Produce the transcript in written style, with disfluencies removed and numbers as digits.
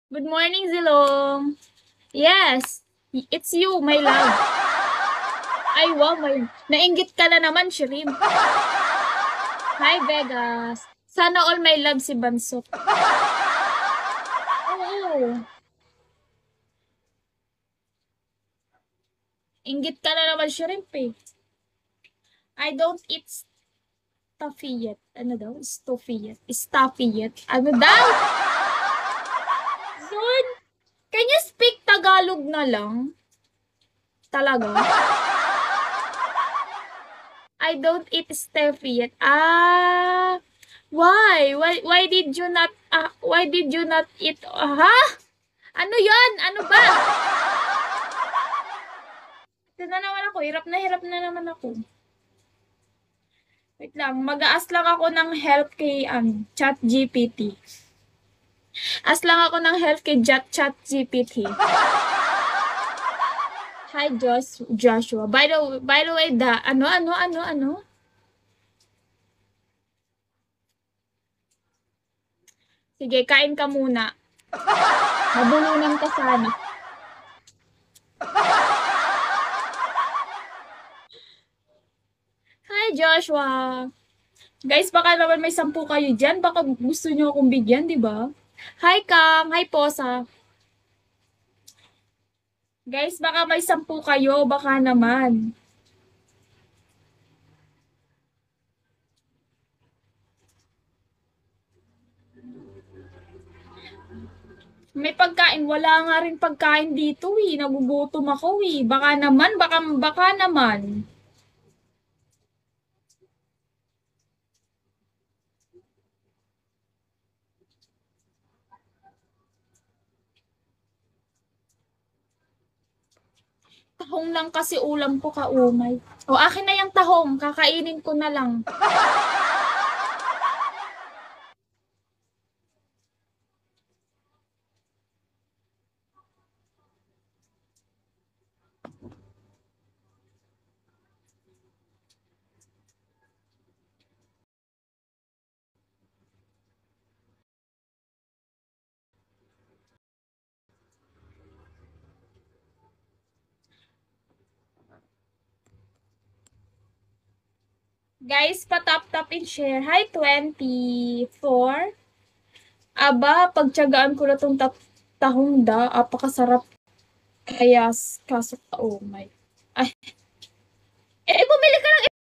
Good morning, Zilong. Yes, it's you, my love. Ay, wow, nainggit ka na naman, Shrimp. Hi, Vegas. Sana all my love si Bansot. Oo. Inggit ka na naman, Shrimp eh. I don't eat stuffy yet. Ano daw? Stuffy yet. Stuffy yet. Ano daw? Zon, can you speak Tagalog na lang? Talaga? I don't eat stuffy yet. Ah, why did you not eat? Ha? Ano 'yon? Ano ba? Ito na naman ako, hirap na naman ako. Wait lang, mag-aas lang ako ng help kay ChatGPT. As lang ako ng help kay ChatGPT. Hi Joshua. By the way, ano? Sige, kain ka muna. Mabulunan ka sana. Hi Joshua. Guys, baka naman may 10 kayo dyan. Baka gusto nyo akong bigyan, di ba? Hi Kang. Hi Posa. Guys, baka may 10 kayo. Baka naman. May pagkain. Wala nga rin pagkain dito eh. Nagugutom ako eh. Baka naman. Tahong lang kasi ulam ko kaumay. O, akin na yung tahong. Kakainin ko na lang. Guys, pa-tap and share. Hi, 24. Aba, pagtyagaan ko na tong tahong da. Apakasarap. Kaya, kaso, oh my. Ay, bumili ka ng